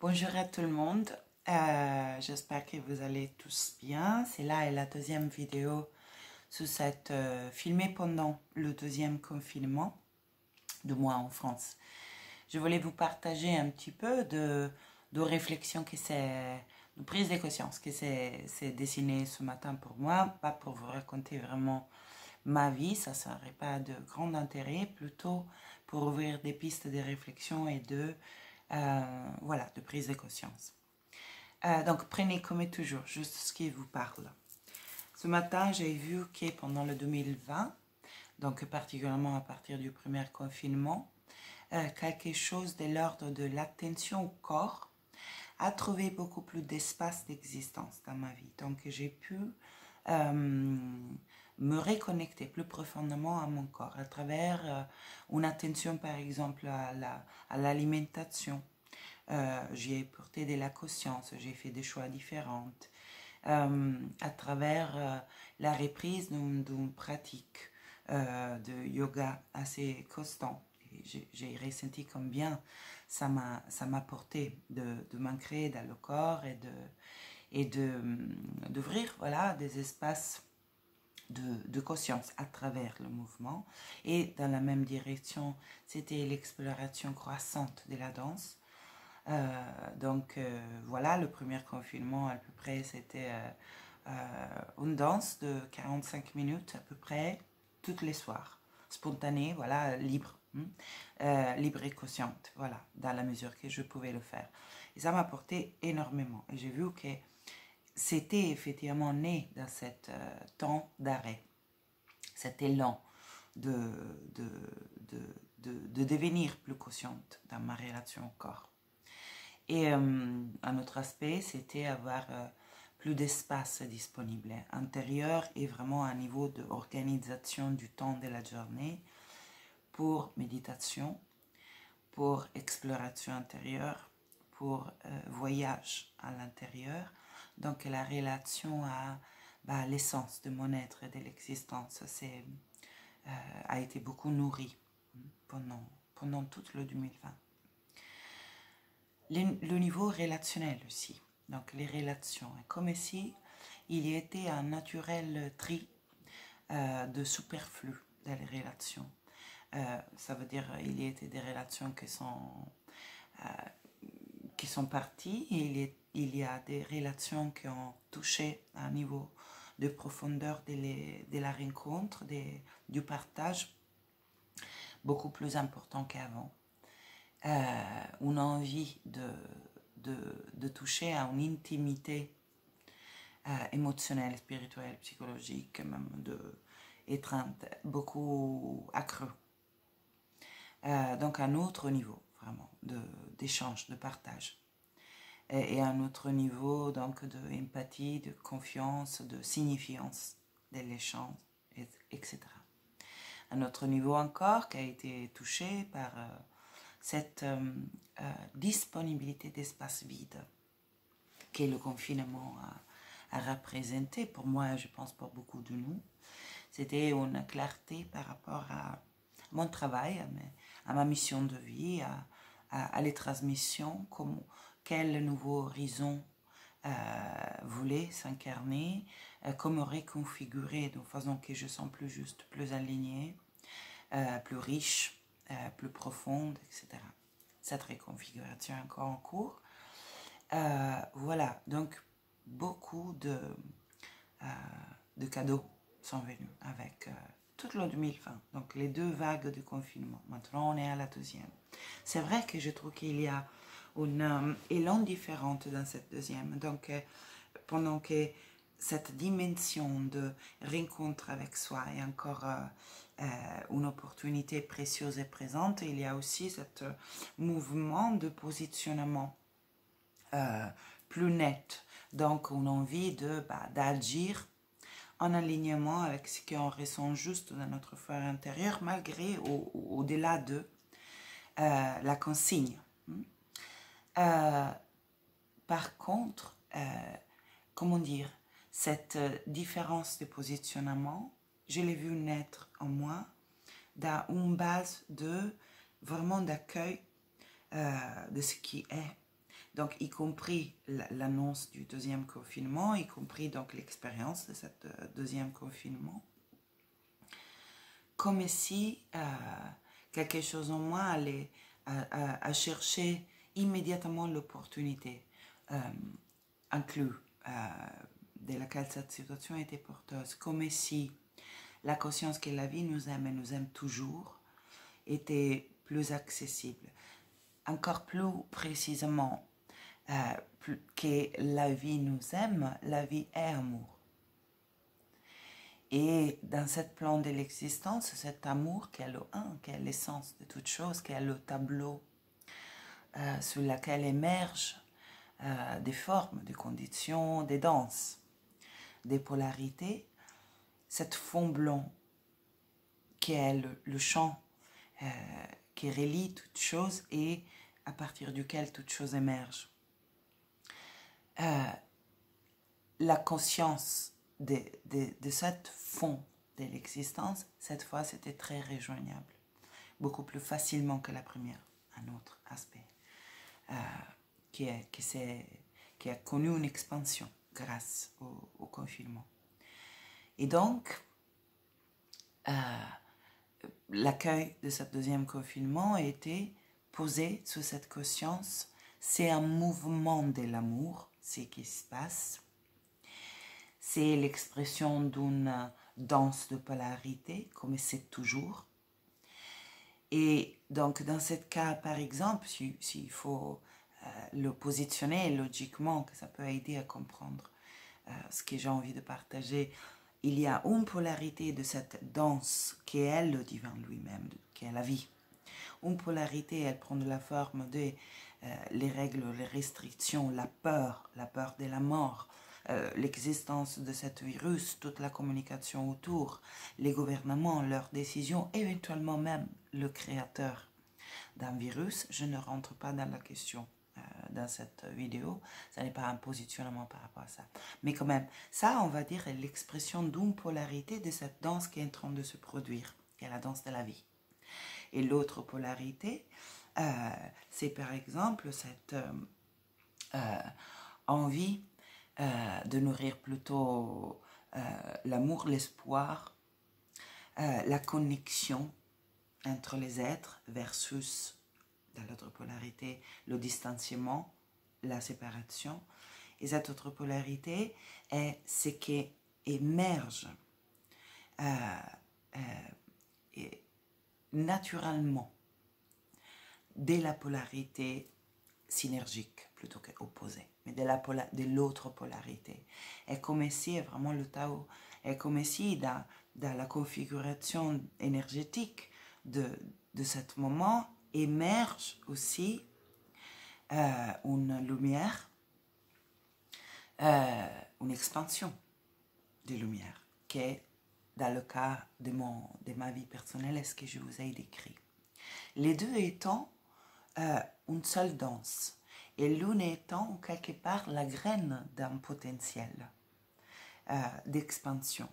Bonjour à tout le monde, j'espère que vous allez tous bien. C'est là la deuxième vidéo sur cette filmée pendant le deuxième confinement de moi en France. Je voulais vous partager un petit peu de réflexion que c'est, de prise de conscience que c'est dessiné ce matin pour moi, pas pour vous raconter vraiment ma vie, ça serait pas de grand intérêt, plutôt pour ouvrir des pistes de réflexion et voilà, de prise de conscience. Donc prenez comme toujours juste ce qui vous parle. Ce matin, j'ai vu que pendant le 2020, donc particulièrement à partir du premier confinement, quelque chose de l'ordre de l'attention au corps a trouvé beaucoup plus d'espace d'existence dans ma vie. Donc j'ai pu me reconnecter plus profondément à mon corps à travers une attention par exemple à l'alimentation. J'y ai porté de la conscience, j'ai fait des choix différents à travers la reprise d'une pratique de yoga assez constant. J'ai ressenti combien ça m'a porté de m'ancrer dans le corps et d'ouvrir voilà, des espaces de conscience à travers le mouvement. Et dans la même direction, c'était l'exploration croissante de la danse. Voilà, le premier confinement à peu près c'était une danse de 45 minutes à peu près toutes les soirs, spontanée, voilà, libre, libre et consciente, voilà, dans la mesure que je pouvais le faire. Et ça m'a apporté énormément. Et j'ai vu que c'était effectivement né dans cet temps d'arrêt, cet élan de, de, de devenir plus consciente dans ma relation au corps. Et un autre aspect, c'était avoir plus d'espace disponible intérieur et vraiment un niveau d'organisation du temps de la journée pour méditation, pour exploration intérieure, pour voyage à l'intérieur. Donc la relation à l'essence de mon être et de l'existence a été beaucoup nourrie pendant tout le 2020. Le niveau relationnel aussi, donc les relations, comme si il y était un naturel tri de superflu dans les relations. Ça veut dire il y était des relations qui sont parties et il y a des relations qui ont touché à un niveau de profondeur de la rencontre, du partage beaucoup plus important qu'avant. Une envie de toucher à une intimité émotionnelle, spirituelle, psychologique, même étreinte, beaucoup accrue. Donc un autre niveau vraiment d'échange, de partage. Et un autre niveau donc d'empathie, de confiance, de signifiance de l'échange, etc. Un autre niveau encore qui a été touché par cette disponibilité d'espace vide que le confinement a représenté pour moi, je pense pour beaucoup de nous. C'était une clarté par rapport à mon travail, à ma mission de vie, à les transmissions, quel nouveau horizon voulait s'incarner, comment reconfigurer de façon que je sens plus juste, plus alignée, plus riche, plus profonde, etc. Cette reconfiguration est encore en cours. Voilà, donc beaucoup de cadeaux sont venus avec tout le 2020, donc les deux vagues de confinement. Maintenant, on est à la deuxième. C'est vrai que je trouve qu'il y a un élan différent dans cette deuxième. Donc, pendant que cette dimension de rencontre avec soi est encore une opportunité précieuse et présente, il y a aussi ce mouvement de positionnement plus net. Donc, une envie d'agir en alignement avec ce qu'on ressent juste dans notre fort intérieur, malgré au-delà de la consigne. Par contre, comment dire, cette différence de positionnement, je l'ai vu naître en moi dans une base de vraiment d'accueil de ce qui est, Donc, y compris l'annonce du deuxième confinement, y compris donc l'expérience de ce deuxième confinement, comme si quelque chose en moi allait à chercher immédiatement l'opportunité inclus de laquelle cette situation était porteuse, comme si la conscience que la vie nous aime et nous aime toujours était plus accessible. Encore plus précisément, que la vie nous aime, la vie est amour. Et dans cette plan de l'existence, cet amour qui est le un, qui est l'essence de toute chose, qui est le tableau sur lequel émergent des formes, des conditions, des danses, des polarités, cet fond blanc qui est le champ qui relie toute chose et à partir duquel toute chose émerge. La conscience de cette fond de l'existence, cette fois, c'était très rejoignable, beaucoup plus facilement que la première, un autre aspect, qui a connu une expansion grâce au confinement. Et donc, l'accueil de ce deuxième confinement a été posé sur cette conscience. C'est un mouvement de l'amour, ce qui se passe. C'est l'expression d'une danse de polarité, comme c'est toujours. Et donc, dans ce cas, par exemple, s'il faut le positionner logiquement, que ça peut aider à comprendre ce que j'ai envie de partager, il y a une polarité de cette danse qui est le divin lui-même, qui est la vie. Une polarité, elle prend de la forme de les règles, les restrictions, la peur de la mort, l'existence de cet virus, toute la communication autour, les gouvernements, leurs décisions, éventuellement même le créateur d'un virus. Je ne rentre pas dans la question dans cette vidéo, ça n'est pas un positionnement par rapport à ça. Mais quand même, ça, on va dire, est l'expression d'une polarité de cette danse qui est en train de se produire, qui est la danse de la vie. Et l'autre polarité, c'est par exemple cette envie de nourrir plutôt l'amour, l'espoir, la connexion entre les êtres versus, dans l'autre polarité, le distanciement, la séparation. Et cette autre polarité est ce qui émerge naturellement de la polarité synergique plutôt qu'opposée, mais de l'autre polarité. Et comme ici, vraiment le Tao, est comme ici, dans la configuration énergétique de ce moment, émerge aussi une lumière, une expansion de lumière, qui est dans le cas de ma vie personnelle, est ce que je vous ai décrit. Les deux étant une seule danse, et l'une étant quelque part la graine d'un potentiel d'expansion.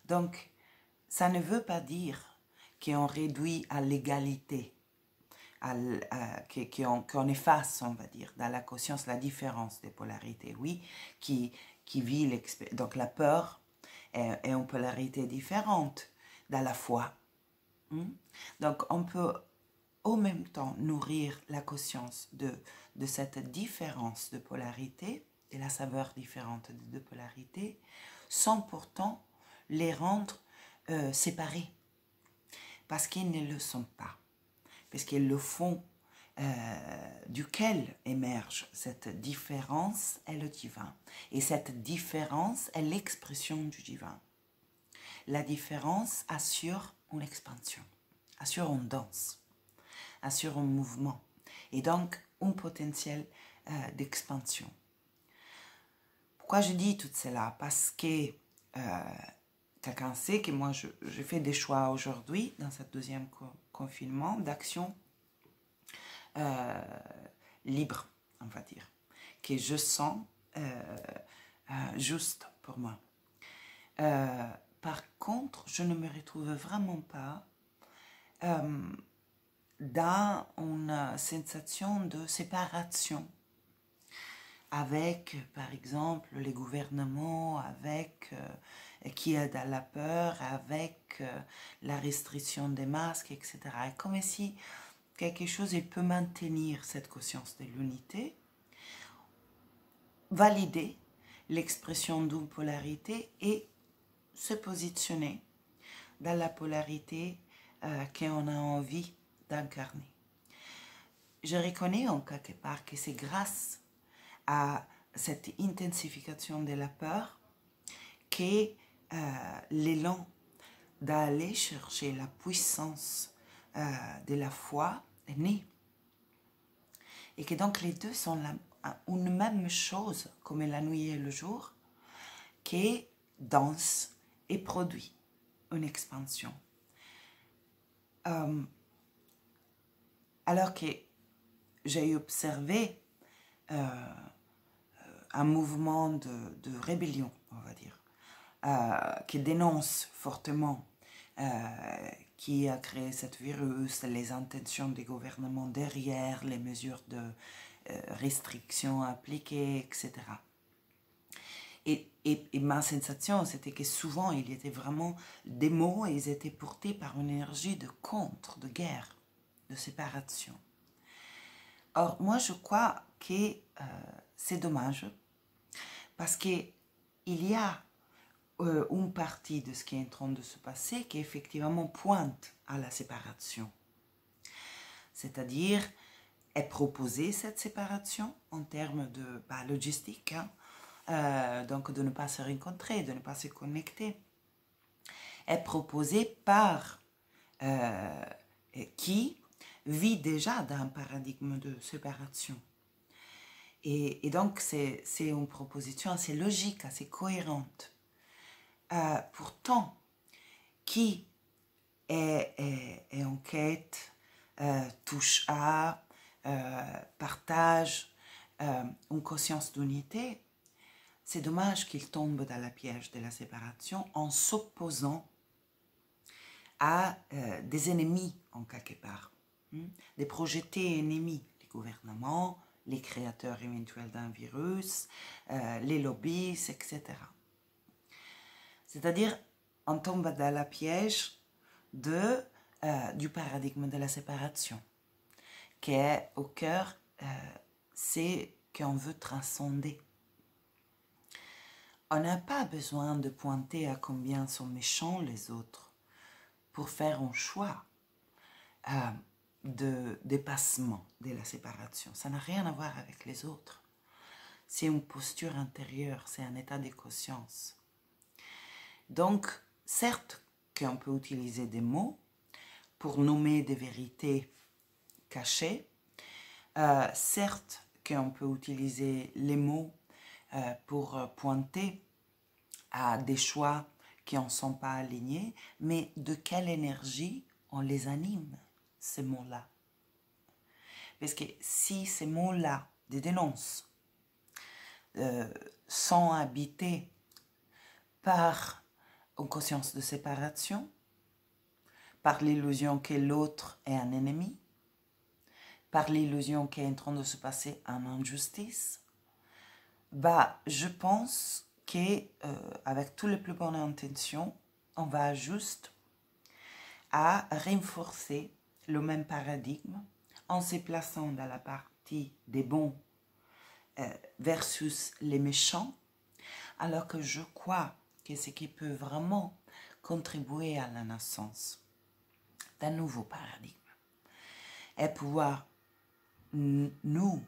Donc, ça ne veut pas dire qu'on réduit à l'égalité, qu'on efface, on va dire, dans la conscience la différence des polarités, oui, qui vit l'expérience. Donc, la peur est une polarité différente dans la foi. Donc, on peut en même temps nourrir la conscience de cette différence de polarité, et la saveur différente des deux polarités, sans pourtant les rendre séparés, parce qu'ils ne le sont pas, parce que le fond duquel émerge cette différence est le divin, et cette différence est l'expression du divin. La différence assure une expansion, assure une danse, assure un mouvement, et donc un potentiel d'expansion. Pourquoi je dis tout cela? Parce que quelqu'un sait que moi, je fais des choix aujourd'hui, dans ce deuxième confinement, d'action libre, on va dire, que je sens juste pour moi. Par contre, je ne me retrouve vraiment pas dans une sensation de séparation avec, par exemple, les gouvernements, avec qui aident à la peur, avec la restriction des masques, etc. Et comme si quelque chose il peut maintenir cette conscience de l'unité, valider l'expression d'une polarité et se positionner dans la polarité qu'on a envie d'incarner. Je reconnais en quelque part que c'est grâce à cette intensification de la peur que l'élan d'aller chercher la puissance de la foi est né. Et que donc les deux sont une même chose, comme la nuit et le jour, qui danse et produit une expansion. Alors que j'ai observé un mouvement de rébellion, on va dire, qui dénonce fortement qui a créé cette virus, les intentions des gouvernements derrière, les mesures de restrictions appliquées, etc. Et ma sensation, c'était que souvent, il y était vraiment des mots et ils étaient portés par une énergie de contre, de guerre, de séparation. Or, moi, je crois que c'est dommage parce qu'il y a une partie de ce qui est en train de se passer qui effectivement pointe à la séparation. C'est-à-dire, est proposée cette séparation en termes de logistique, hein, donc de ne pas se rencontrer, de ne pas se connecter, est proposée par qui vit déjà dans un paradigme de séparation. Et donc, c'est une proposition assez logique, assez cohérente. Pourtant, qui est en quête, touche à, partage une conscience d'unité, c'est dommage qu'il tombe dans le piège de la séparation en s'opposant à des ennemis en quelque part, des projetés ennemis, les gouvernements, les créateurs éventuels d'un virus, les lobbies, etc. C'est-à-dire, on tombe dans le piège du paradigme de la séparation, qui est au cœur, c'est qu'on veut transcender. On n'a pas besoin de pointer à combien sont méchants les autres pour faire un choix de dépassement de la séparation. Ça n'a rien à voir avec les autres. C'est une posture intérieure, c'est un état de conscience. Donc, certes qu'on peut utiliser des mots pour nommer des vérités cachées, certes qu'on peut utiliser les mots pour pointer à des choix qui n'en sont pas alignés, mais de quelle énergie on les anime, ces mots-là? Parce que si ces mots-là, des dénonces, sont habités par une conscience de séparation, par l'illusion que l'autre est un ennemi, par l'illusion qu'il est en train de se passer une injustice, je pense qu'avec toutes les plus bonnes intentions, on va juste à renforcer le même paradigme en se plaçant dans la partie des bons versus les méchants, alors que je crois que ce qui peut vraiment contribuer à la naissance d'un nouveau paradigme est pouvoir nous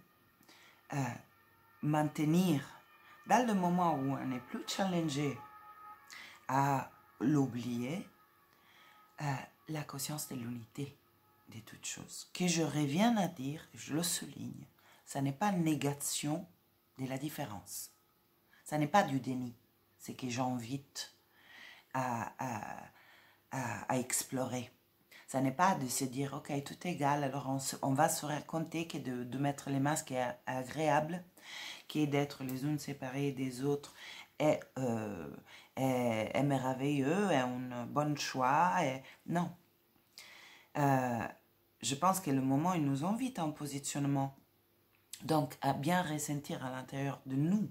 maintenir dans le moment où on n'est plus challengé à l'oublier, la conscience de l'unité de toutes choses. Que je reviens à dire, je le souligne, ça n'est pas négation de la différence. Ça n'est pas du déni. C'est que j'invite à explorer. Ça n'est pas de se dire, ok, tout est égal, alors on va se raconter que de mettre les masques est agréable, qui d'être les unes séparées des autres est merveilleux, est un bon choix. Non. Je pense que le moment, il nous invite à un positionnement Donc, à bien ressentir à l'intérieur de nous,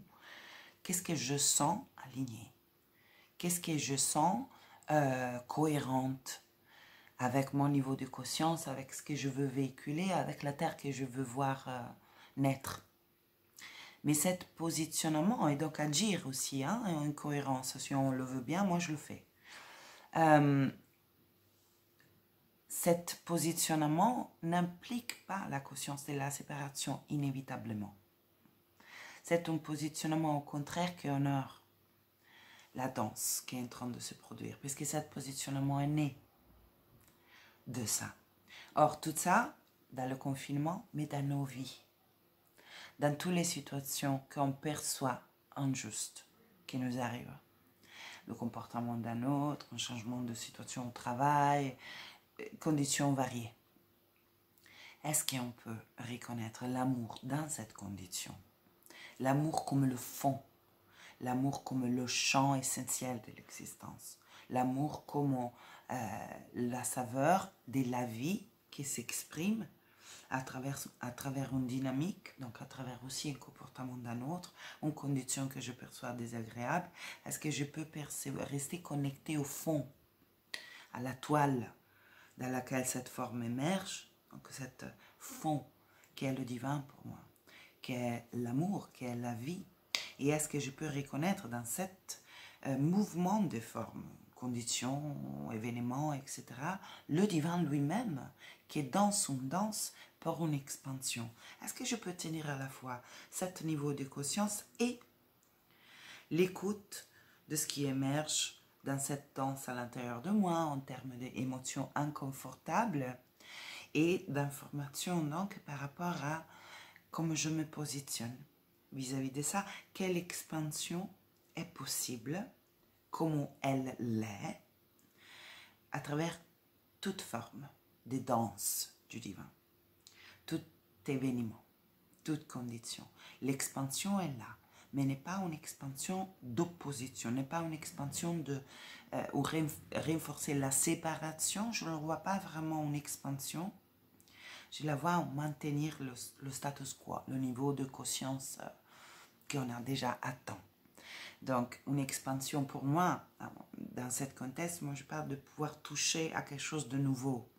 qu'est-ce que je sens aligné? Qu'est-ce que je sens cohérente avec mon niveau de conscience, avec ce que je veux véhiculer, avec la terre que je veux voir naître. Mais cet positionnement, et donc agir aussi, hein, en cohérence, si on le veut bien, moi je le fais. Cet positionnement n'implique pas la conscience de la séparation inévitablement. C'est un positionnement au contraire qui honore la danse qui est en train de se produire, puisque cet positionnement est né de ça. Or, tout ça, dans le confinement, mais dans nos vies, dans toutes les situations qu'on perçoit injustes qui nous arrivent. Le comportement d'un autre, un changement de situation au travail, conditions variées. Est-ce qu'on peut reconnaître l'amour dans cette condition? L'amour comme le fond, l'amour comme le champ essentiel de l'existence, l'amour comme la saveur de la vie qui s'exprime à travers une dynamique, donc à travers aussi un comportement d'un autre, une condition que je perçois désagréable. Est-ce que je peux rester connecté au fond, à la toile dans laquelle cette forme émerge, donc cet fond qui est le divin pour moi, qui est l'amour, qui est la vie. Et est-ce que je peux reconnaître dans cet mouvement de formes, conditions, événements, etc., le divin lui-même qui est dans son danse pour une expansion? Est-ce que je peux tenir à la fois cet niveau de conscience et l'écoute de ce qui émerge dans cette danse à l'intérieur de moi en termes d'émotions inconfortables et d'informations donc par rapport à comment je me positionne vis-à-vis de ça, quelle expansion est possible, comment elle l'est, à travers toute forme de danse du divin, tout événement, toute condition. L'expansion est là, mais n'est pas une expansion d'opposition, n'est pas une expansion de ou renforcer la séparation. Je ne vois pas vraiment une expansion. Je la vois en maintenir le status quo, le niveau de conscience qu'on a déjà atteint. Donc, une expansion pour moi, dans cette contexte, moi je parle de pouvoir toucher à quelque chose de nouveau.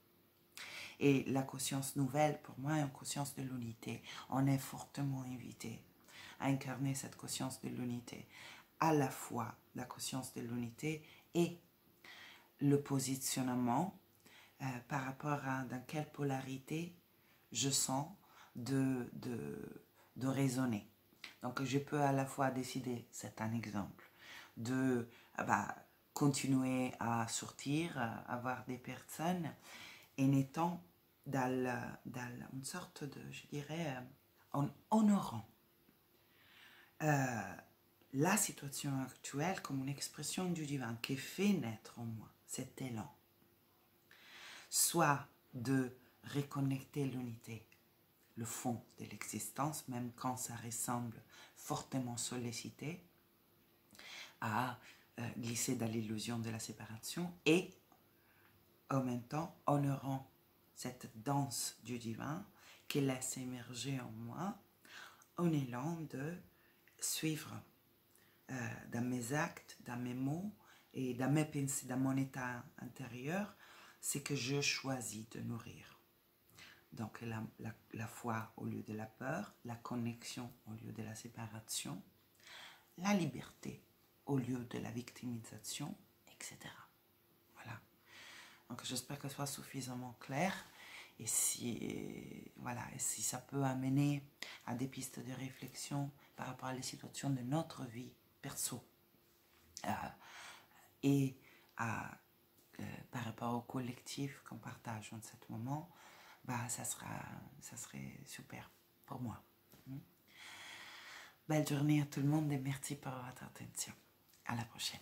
Et la conscience nouvelle, pour moi, est une conscience de l'unité. On est fortement invité à incarner cette conscience de l'unité. À la fois la conscience de l'unité et le positionnement par rapport à dans quelle polarité je sens de raisonner. Donc je peux à la fois décider, c'est un exemple, de continuer à sortir, à voir des personnes en étant dans une sorte de, je dirais, en honorant la situation actuelle comme une expression du divin qui fait naître en moi cet élan. Soit de reconnecter l'unité, le fond de l'existence, même quand ça ressemble fortement sollicité, à glisser dans l'illusion de la séparation et en même temps honorant cette danse du divin qui laisse émerger en moi un élan de suivre dans mes actes, dans mes mots et dans mes pensées, dans mon état intérieur, c'est que je choisis de nourrir. Donc la foi au lieu de la peur, la connexion au lieu de la séparation, la liberté au lieu de la victimisation, etc. Voilà. Donc j'espère que ce soit suffisamment clair. Et si ça peut amener à des pistes de réflexion par rapport à les situations de notre vie perso et par rapport au collectif qu'on partage en ce moment, ça serait super pour moi. Belle journée à tout le monde et merci pour votre attention. À la prochaine.